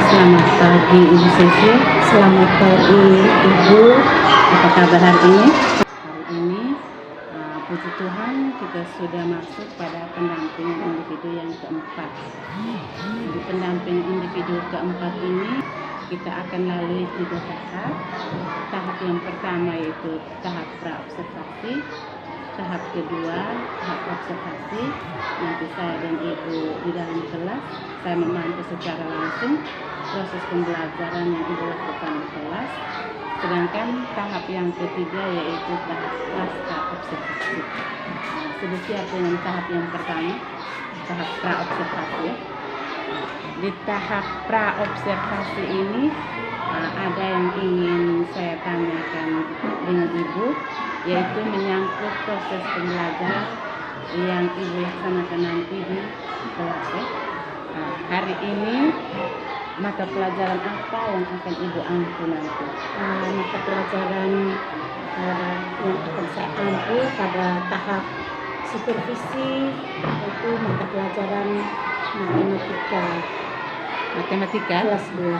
Selamat pagi Ibu Sisi. Selamat pagi Ibu. Apa kabar hari ini? Hari ini puji Tuhan kita sudah masuk pada pendampingan individu yang keempat. Di pendampingan individu keempat ini kita akan lalui 3 tahap. Tahap yang pertama yaitu tahap praobservasi. Tahap kedua, tahap observasi. Nanti saya dan Ibu di dalam kelas, saya memantau secara langsung proses pembelajaran yang Ibu lakukan di kelas. Sedangkan tahap yang ketiga yaitu tahap pasca observasi. Sudah siap dengan tahap yang pertama, tahap praobservasi. Di tahap praobservasi ini ada yang ingin saya tanyakan dengan Ibu, yaitu menyangkut proses pembelajaran yang Ibu laksanakan nanti di kelas. Hari ini mata pelajaran apa yang akan Ibu ampu nanti? Mata pelajaran yang akan saya ampu pada tahap supervisi yaitu mata pelajaran matematika kelas 2.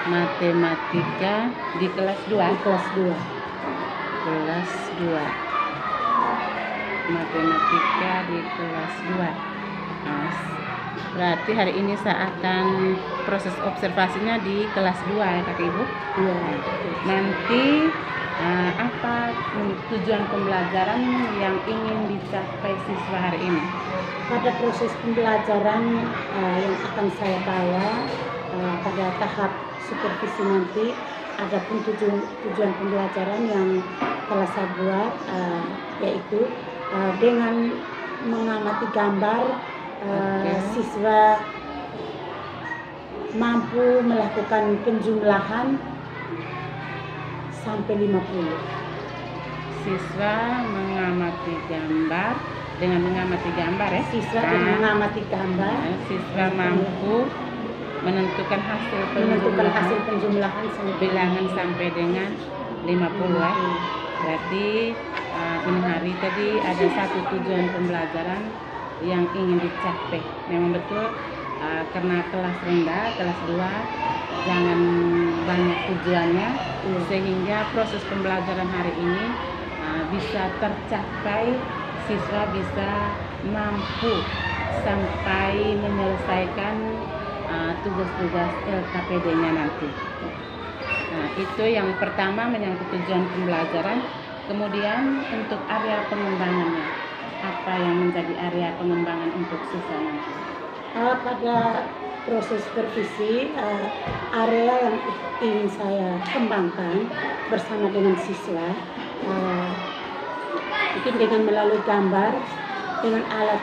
Matematika di kelas 2. Kelas 2. Kelas 2. Matematika di kelas 2. Berarti hari ini saya akan proses observasinya di kelas 2 ya Kak Ibu? Iya. Nanti apa tujuan pembelajaran yang ingin dicapai siswa hari ini? Pada proses pembelajaran yang akan saya bawa pada tahap supervisi nanti, ada pun tujuan pembelajaran yang telah saya buat yaitu dengan mengamati gambar siswa mampu melakukan penjumlahan sampai 50. Siswa mengamati gambar, dengan mengamati gambar ya? Siswa dengan mengamati gambar, siswa mampu menentukan hasil penjumlahan bilangan sampai dengan 50 ya. Berarti ini hari tadi ada satu tujuan pembelajaran yang ingin dicapai. Memang betul karena kelas rendah, kelas 2 jangan banyak tujuannya, sehingga proses pembelajaran hari ini bisa tercapai, siswa bisa mampu sampai menyelesaikan tugas-tugas LKPD-nya nanti. Itu yang pertama menyangkut tujuan pembelajaran. Kemudian untuk area pengembangannya, apa yang menjadi area pengembangan untuk siswa nanti? Pada proses supervisi, area yang ingin saya kembangkan bersama dengan siswa, mungkin dengan melalui gambar, dengan alat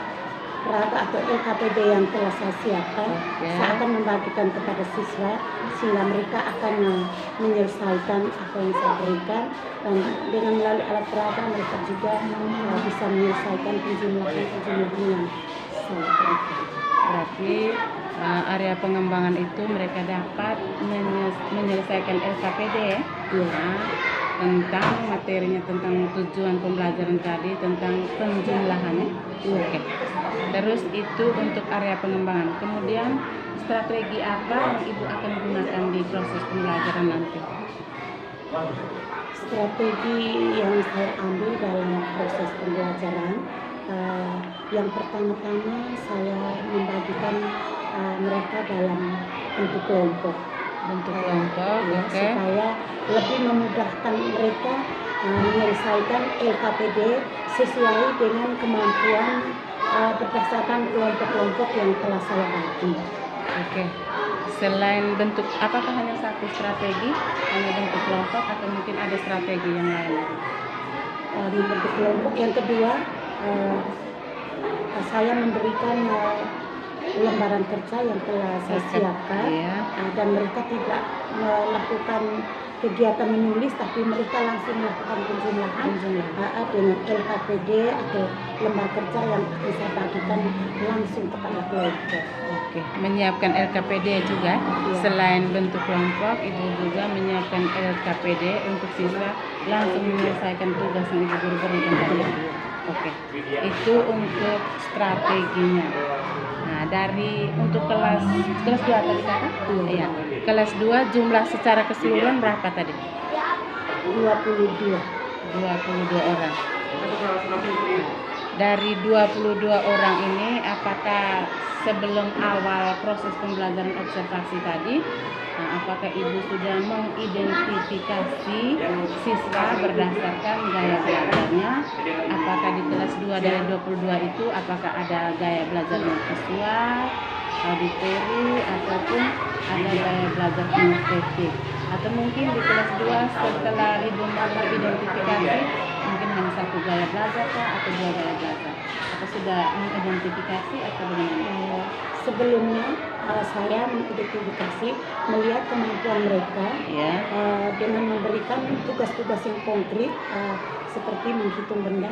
perata atau LKPD yang telah saya siapkan, saya akan membagikan kepada siswa sehingga mereka akan menyelesaikan apa yang saya berikan, dan dengan melalui alat perata mereka juga bisa menyelesaikan penjumlahan yang saya berikan. Berarti area pengembangan itu mereka dapat menyelesaikan LKPD ya? Tentang materinya, tentang tujuan pembelajaran tadi, tentang penjumlahannya. Oke. Terus itu untuk area pengembangan. Kemudian strategi apa yang Ibu akan gunakan di proses pembelajaran nanti? Strategi yang saya ambil dalam proses pembelajaran, yang pertama-tama saya membagikan mereka dalam bentuk kelompok. Supaya lebih memudahkan mereka menyelesaikan LKPD sesuai dengan kemampuan berdasarkan kelompok-kelompok yang telah saya bagi. Selain bentuk, apakah hanya satu strategi, hanya bentuk kelompok, atau mungkin ada strategi yang lain? Di bentuk kelompok yang kedua, saya memberikan lembaran kerja yang telah saya siapkan, dan mereka tidak melakukan kegiatan menulis, tapi mereka langsung melakukan penjumlahan dengan LKPD atau lembar kerja yang bisa bagikan langsung kepada kelompok. Menyiapkan LKPD juga, selain bentuk kelompok, Ibu juga menyiapkan LKPD untuk siswa langsung menyelesaikan tugas yang Ibu guru berikan tadi. Itu untuk strateginya. Nah, dari untuk kelas 2 tadi Kakak? kelas 2 jumlah secara keseluruhan berapa tadi? 22. 22 orang. Dari 22 orang ini, apakah sebelum awal proses pembelajaran observasi tadi, apakah Ibu sudah mengidentifikasi siswa berdasarkan gaya belajarnya? Apakah di kelas 2 dari 22 itu, apakah ada gaya belajar visual, auditori, ataupun ada gaya belajar kinestetik? Atau mungkin di kelas 2 setelah Ibu mengidentifikasi, mungkin hanya satu gaya belajar kah, atau dua gaya belajar? Apa sudah mengidentifikasi atau bagaimana? Sebelumnya saya mengidentifikasi, melihat kemampuan mereka Ya. dengan memberikan tugas-tugas yang konkret seperti menghitung benda,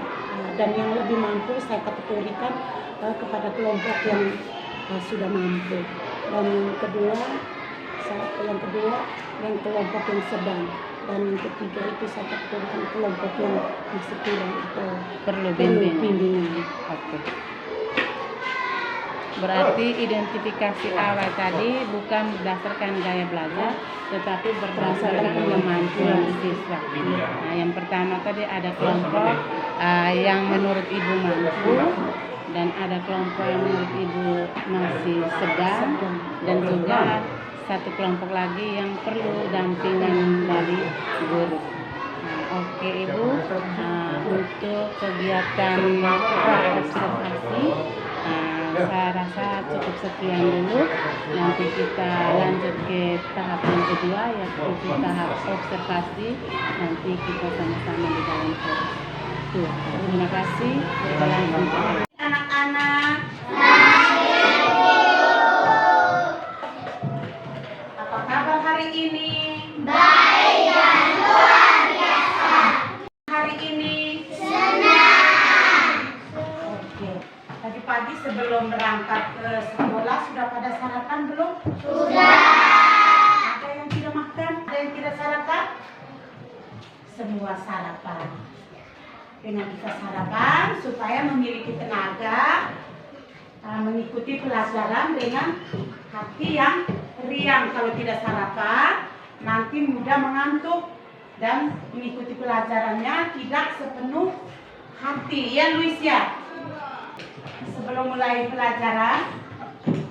dan yang lebih mampu saya kategorikan kepada kelompok yang sudah mampu. Dan yang kelompok yang sedang, dan yang ketiga itu saya kategorikan kelompok yang masih kurang atau Perlu perlu bimbingan. bimbingan. Oke. Berarti identifikasi awal tadi bukan berdasarkan gaya belajar, tetapi berdasarkan kemampuan siswa. Nah, yang pertama tadi ada kelompok yang menurut Ibu mampu, dan ada kelompok yang menurut Ibu masih sedang, dan juga satu kelompok lagi yang perlu dampingan dari guru. Oke Ibu, untuk kegiatan observasi saya rasa cukup sekian dulu. Nanti kita lanjut ke tahap yang kedua, yaitu tahap observasi. Nanti kita sama-sama di dalam proses. Terima kasih. Kita langsung ke Anak-anak, apa kabar hari ini? Baik dan luar biasa. Hari ini senang. Oke. Tadi pagi sebelum berangkat ke sekolah sudah pada sarapan belum? Sudah. Ada yang tidak makan? Ada yang tidak sarapan? Semua sarapan. Dengan kita sarapan supaya memiliki tenaga mengikuti pelajaran dengan hati yang riang. Kalau tidak sarapan nanti mudah mengantuk dan mengikuti pelajarannya tidak sepenuh hati, ya Luis ya. Sebelum mulai pelajaran,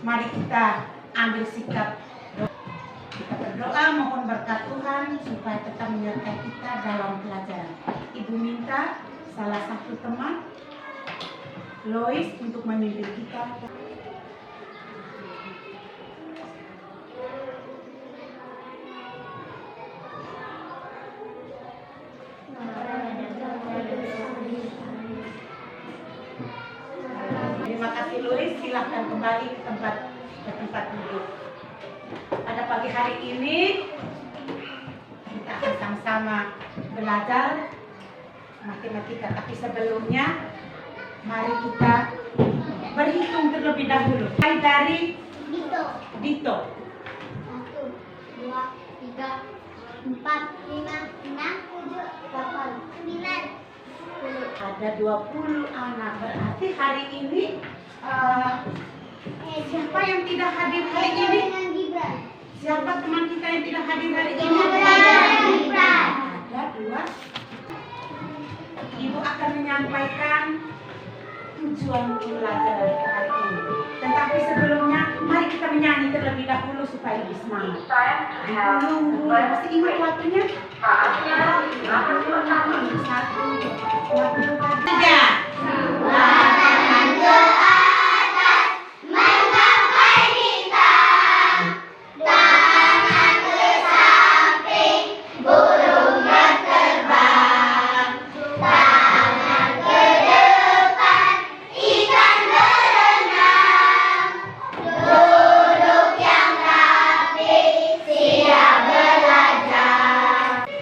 mari kita ambil sikap. Kita berdoa mohon berkat Tuhan supaya tetap menyertai kita dalam pelajaran. Ibu minta salah satu teman, Lois, untuk memimpin kita. Terima kasih Lois, silahkan kembali ke tempat duduk. Pada pagi hari ini kita akan sama-sama belajar matematika, tapi sebelumnya mari kita berhitung terlebih dahulu. Mulai dari Dito. 1, 2, 3, 4, 5, 6, 7, 8, 9, 10. Ada 20 anak, berarti hari ini siapa yang tidak hadir hari ini? Siapa teman kita yang tidak hadir hari ini? Ada 2. Ibu akan menyampaikan tujuan pelajaran kita hari ini. Tetapi sebelumnya, mari kita menyanyi terlebih dahulu supaya lebih semangat. Tunggu, masih ingat waktunya? 1, 2, 3.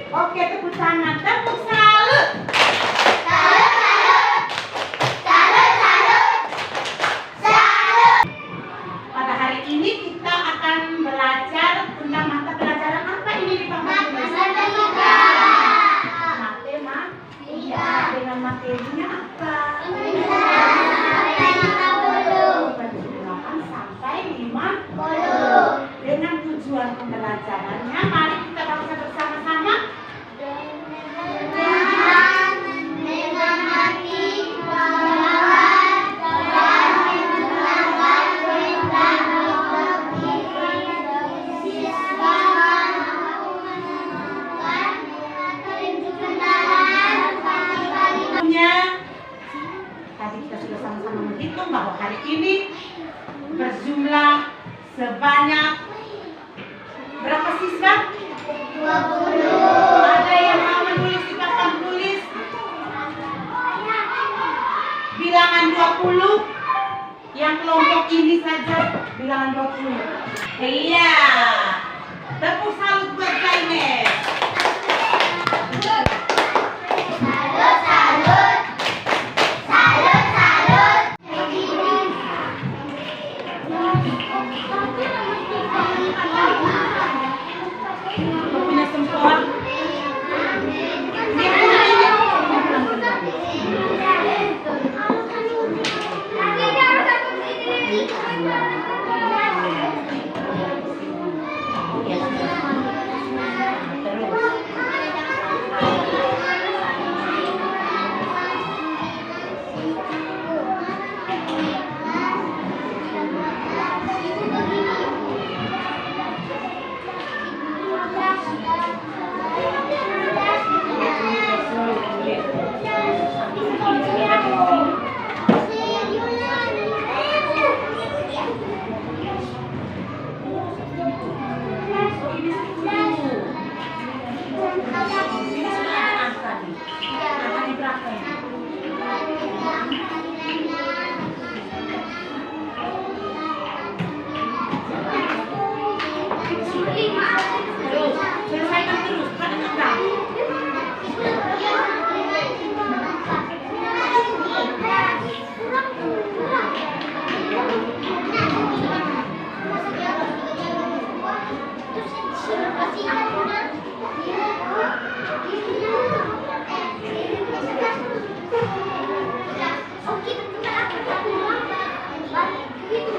Oke, tepuk tangan, tepuk salut. sudah sama-sama menghitung bahwa hari ini berjumlah sebanyak berapa siswa? 20. Ada yang mau menulis di papan tulis? Bilangan 20. Yang kelompok ini saja bilangan 20. Iya. Tepuk salut buat Zainab. Salut, salut. Salut, salut. Punya sempoa.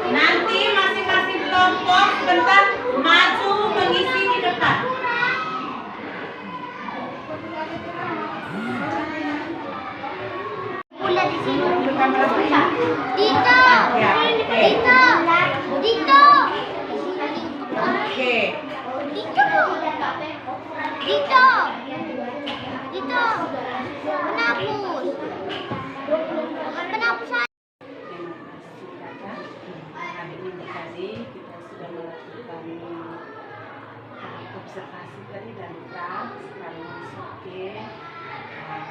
Nanti masing-masing kelompok sebentar maju mengisi di depan. Udah di sini. Ya. Dito. Ya, oke. Dito. Dito. Oke. Dito. Dito. Dito. Penapus. Penapus saya. Terima kasih kakak. Hari ini tadi kita sudah melakukan observasi tadi dan tas. Sekarang masuk ke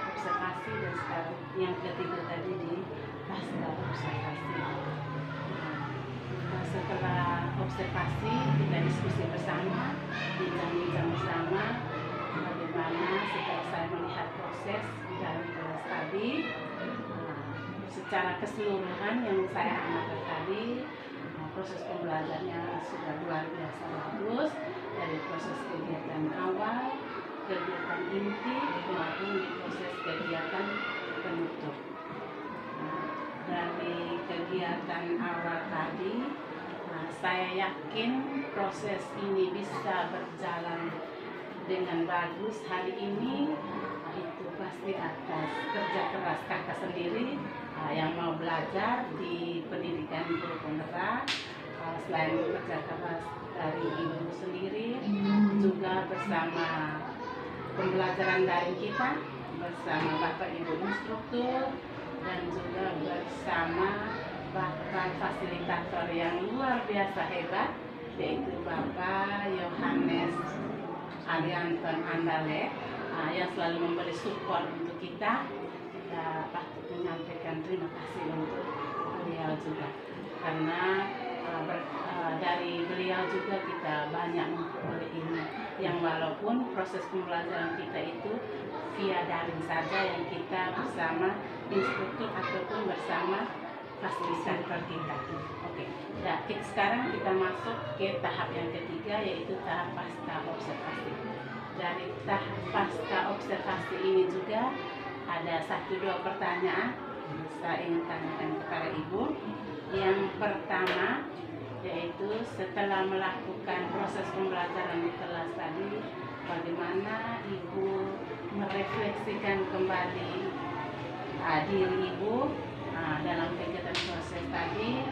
observasi dan sekarang yang ketiga tadi di pasca observasi. Setelah observasi kita diskusi bersama, bincang-bincang bersama bagaimana setelah saya melihat proses dari kelas tadi. Secara keseluruhan yang saya amati tadi, proses pembelajarannya sudah luar biasa bagus, dari proses kegiatan awal, kegiatan inti, maupun di proses kegiatan penutup. Dari kegiatan awal tadi, saya yakin proses ini bisa berjalan dengan bagus hari ini. Itu pasti atas kerja keras kakak sendiri yang mau belajar di pendidikan guru penggerak. Selain kerja keras dari ibu sendiri, juga bersama pembelajaran daring kita, bersama bapak ibu instruktur, dan juga bersama bapak fasilitator yang luar biasa hebat, yaitu Bapak Yohanes Arianton Andale, yang selalu memberi support untuk kita. Kita patut menyampaikan terima kasih untuk beliau juga, karena dari beliau juga kita banyak memperoleh ilmu yang walaupun proses pembelajaran kita itu via daring saja, yang kita bersama instruktur ataupun bersama fasilitator kita. Oke. Nah, sekarang kita masuk ke tahap yang ketiga, yaitu tahap pasca observasi. Dari tahap pasca observasi ini juga ada 1-2 pertanyaan saya ingin tanyakan kepada ibu. Yang pertama, yaitu setelah melakukan proses pembelajaran di kelas tadi, bagaimana ibu merefleksikan kembali diri ibu dalam kegiatan proses tadi?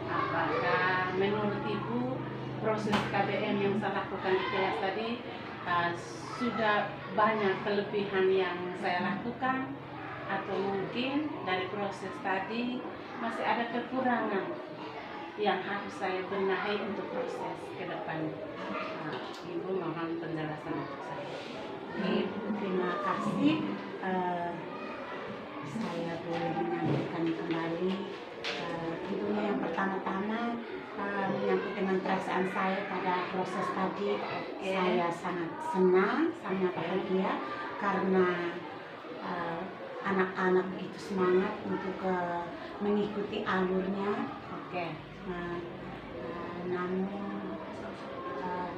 Apakah menurut ibu proses KBM yang saya lakukan di kelas tadi sudah banyak kelebihan yang saya lakukan, atau mungkin dari proses tadi masih ada kekurangan yang harus saya benahi untuk proses ke depan. Nah, Ibu mohon penjelasan untuk saya. Ibu, terima kasih. Saya boleh menyampaikan kembali. Tentunya yang pertama-tama menyangkut dengan perasaan saya pada proses tadi. Saya sangat senang, sangat bahagia karena anak-anak begitu semangat untuk mengikuti alurnya. Namun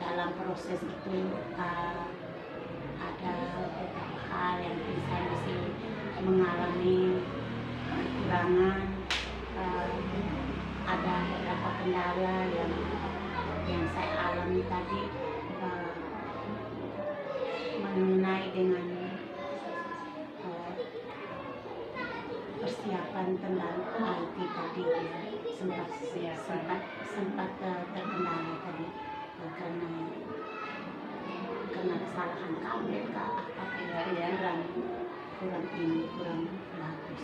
dalam proses itu ada beberapa hal yang saya masih mengalami kekurangan, ada beberapa kendala yang saya alami tadi mengenai dengan persiapan tentang IT tadi sempat terkendala tadi karena kesalahan kabel kurang bagus.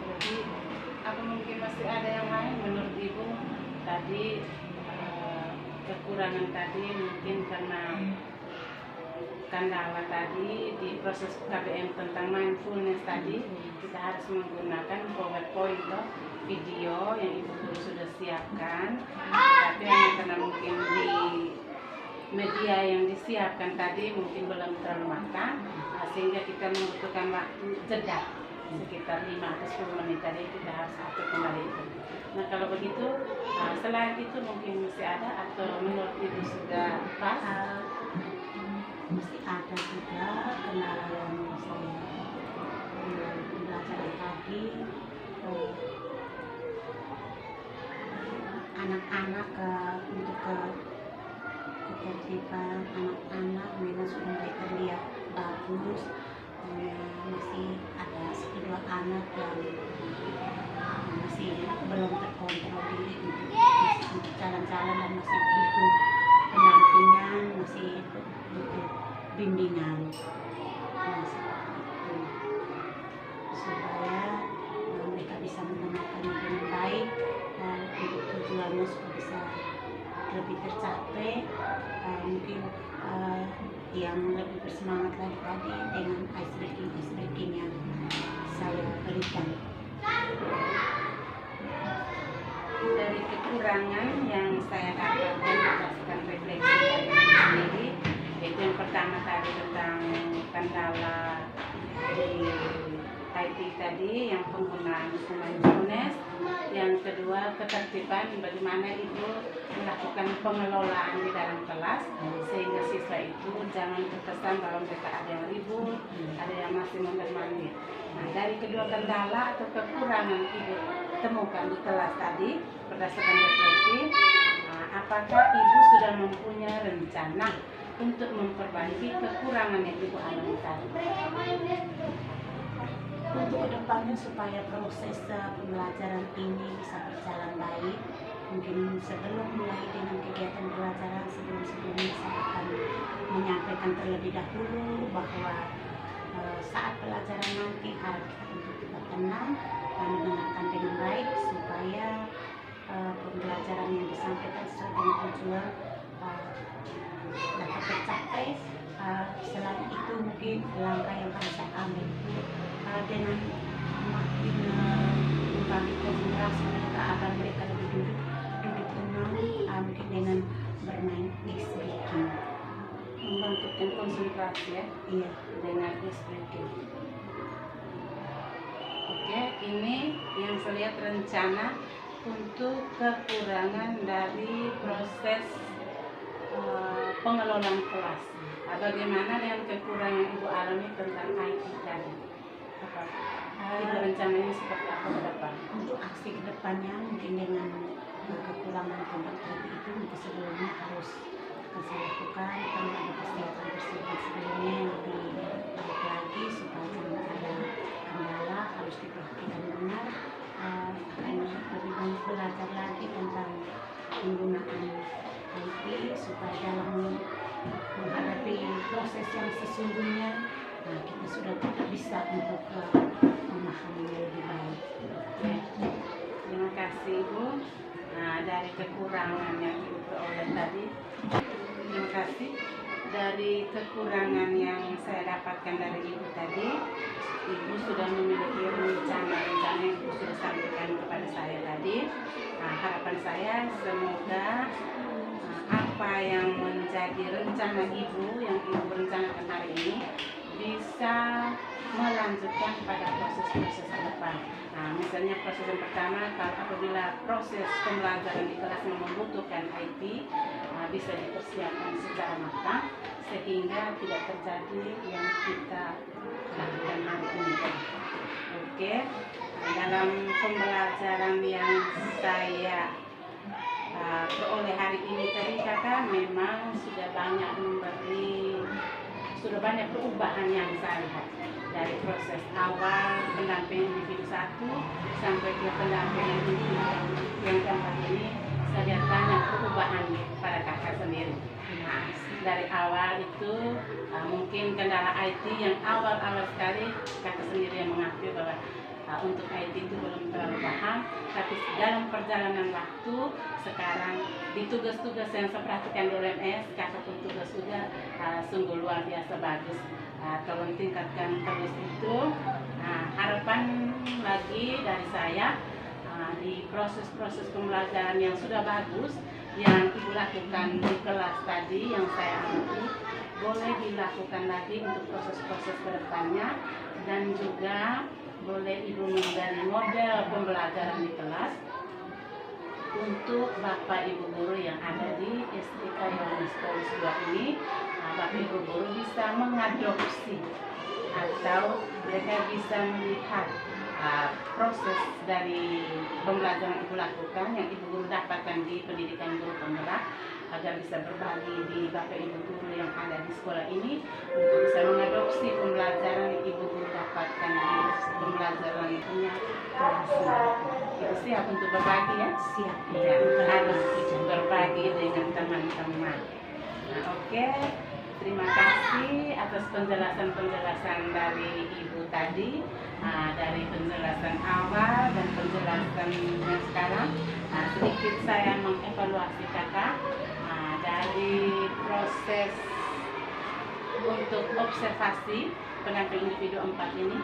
Jadi apa mungkin masih ada yang lain menurut Ibu tadi kekurangan tadi mungkin karena kendala tadi di proses KBM tentang mindfulness tadi kita harus menggunakan PowerPoint atau video yang Ibu Guru sudah siapkan, tapi hanya karena mungkin di media yang disiapkan tadi mungkin belum terlalu matang, sehingga kita membutuhkan waktu jeda sekitar 5 atau 10 menit tadi kita harus atur kembali itu. Nah kalau begitu selain itu mungkin masih ada atau menurut Ibu sudah pas? Masih ada juga kendala yang saya belajar tadi, anak-anak untuk ketertiban anak-anak memang sudah mulai terlihat bagus. Masih ada kedua anak yang masih belum terkontrol diri untuk jalan-jalan dan masih butuh pendampingan, masih butuh bimbingan. Seperti itu supaya mereka bisa menggunakannya dengan baik dan untuk tujuannya supaya bisa lebih tercapai. Mungkin yang lebih bersemangat lagi tadi dengan ice-breaking yang saya berikan. Dari kekurangan yang saya dapatkan berdasarkan refleksi dari diri sendiri, yaitu yang pertama tadi tentang kendala di IT tadi, yang penggunaan mindfulness, yang kedua ketertiban, bagaimana Ibu melakukan pengelolaan di dalam kelas sehingga siswa itu jangan terkesan bahwa mereka ada yang ribut, ada yang masih mondar-mandir. Nah, dari kedua kendala atau kekurangan Ibu temukan di kelas tadi berdasarkan refleksi, apakah Ibu sudah mempunyai rencana untuk memperbaiki kekurangan yang Ibu alami tadi? Untuk kedepannya supaya proses pembelajaran ini bisa berjalan baik, mungkin sebelum mulai dengan kegiatan pembelajaran sebelum-sebelumnya saya akan menyampaikan terlebih dahulu bahwa saat pelajaran nanti harus untuk kita tenang dan mendengarkan dengan baik supaya pembelajaran yang disampaikan sesuai dengan tujuan dapat tercapai. Selain itu mungkin langkah yang harus saya ambil dengan makin membagi konsentrasi mereka agar mereka lebih duduk tenang, mungkin dengan bermain ice breaking, Membangkitkan konsentrasi ya, iya, dengan ice breaking. Oke, ini yang saya lihat rencana untuk kekurangan dari proses pengelolaan kelas. Bagaimana dengan kekurangan Ibu alami tentang IT tadi? Ibu rencananya seperti apa ke depan? Untuk aksi kedepannya mungkin dengan kekurangan tentang IT itu mungkin sebelumnya harus saya lakukan karena ada persiapan sebelumnya yang lebih baik lagi supaya jangan ada kendala, harus diperhatikan benar, akan lebih banyak belajar lagi tentang penggunaan IT supaya dalam menghadapi proses yang sesungguhnya kita sudah bisa untuk memahaminya lebih baik. Oke. Terima kasih Ibu. Dari kekurangan yang Ibu peroleh tadi, terima kasih. Dari kekurangan yang saya dapatkan dari Ibu tadi, Ibu sudah memiliki rencana-rencana yang Ibu sudah sampaikan kepada saya tadi. Harapan saya semoga apa yang menjadi rencana Ibu yang Ibu rencanakan hari ini bisa melanjutkan pada proses-proses ke depan. Misalnya proses yang pertama, kalau apabila proses pembelajaran di kelas membutuhkan IT, bisa dipersiapkan secara matang sehingga tidak terjadi yang kita lakukan hari ini. Oke, dalam pembelajaran yang saya peroleh hari ini tadi kakak memang sudah banyak perubahan yang saya lihat dari proses awal pendampingan individu 1 sampai ke pendampingan individu yang keempat ini. Saya lihat banyak perubahan pada kakak sendiri. Dari awal itu mungkin kendala IT yang awal-awal sekali kakak sendiri yang mengakui bahwa untuk IT itu belum terlalu paham, tapi dalam perjalanan waktu sekarang di tugas-tugas yang saya perhatikan di LMS, kakak pun tugas juga sungguh luar biasa bagus. Tolong tingkatkan terus itu. Harapan lagi dari saya di proses-proses pembelajaran yang sudah bagus yang Ibu lakukan di kelas tadi yang saya amati, boleh dilakukan lagi untuk proses-proses kedepannya, dan juga boleh Ibu menjadi model pembelajaran di kelas untuk Bapak Ibu guru yang ada di STK Yohanes Paulus II ini. Bapak Ibu guru bisa mengadopsi atau mereka bisa melihat proses dari pembelajaran Ibu lakukan yang Ibu guru dapatkan di pendidikan guru penggerak, agar bisa berbagi di Bapak Ibu guru yang ada di sekolah ini untuk bisa mengadopsi pembelajaran yang Ibu guru dapatkan di pembelajaran punya kelasnya. Ibu siap untuk berbagi ya? Siap. Ya, harus berbagi dengan teman-teman. Oke. Terima kasih atas penjelasan-penjelasan dari Ibu tadi, dari penjelasan awal dan penjelasan yang sekarang. Sedikit saya mengevaluasi kakak dari proses untuk observasi pendamping individu 4 ini.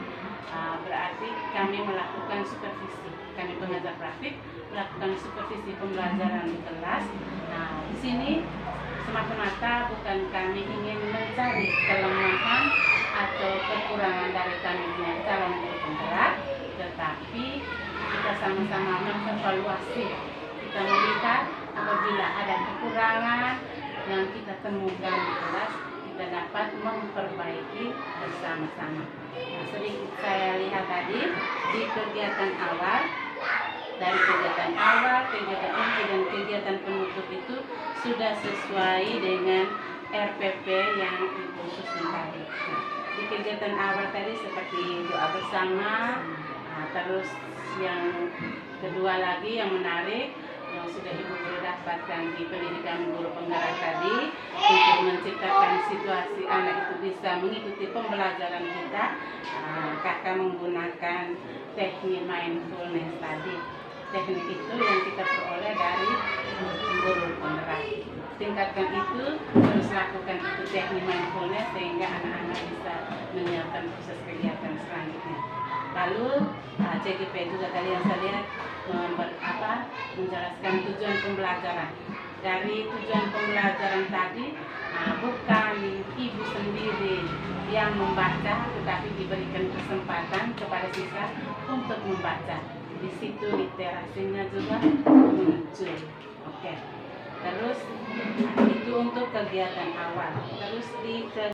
Berarti kami melakukan supervisi, kami pengajar praktik melakukan supervisi pembelajaran di kelas. Di sini semata-mata bukan kami ingin mencari kelemahan atau kekurangan dari kami punya calon guru penggerak, tetapi kita sama-sama mengevaluasi. Kita melihat apabila ada kekurangan yang kita temukan di kelas, kita dapat memperbaiki bersama-sama. Sedikit saya lihat tadi di kegiatan awal, dari kegiatan awal, kegiatan inti dan kegiatan penutup itu sudah sesuai dengan RPP yang Ibu susun tadi. Di kegiatan awal tadi seperti doa bersama, terus yang kedua lagi yang menarik yang sudah Ibu guru dapatkan di pendidikan guru penggerak tadi, untuk menciptakan situasi anak itu bisa mengikuti pembelajaran kita, kakak menggunakan teknik mindfulness tadi. Teknik itu yang kita peroleh dari guru penggerak. Tingkatkan itu, terus lakukan itu teknik mindfulness sehingga anak-anak bisa menyiapkan proses kegiatan selanjutnya. Lalu CGP juga tadi yang saya lihat menjelaskan tujuan pembelajaran. Dari tujuan pembelajaran tadi, bukan Ibu sendiri yang membaca, tetapi diberikan kesempatan kepada siswa untuk membaca. Di situ literasinya juga muncul. Oke. Terus itu untuk kegiatan awal. Terus di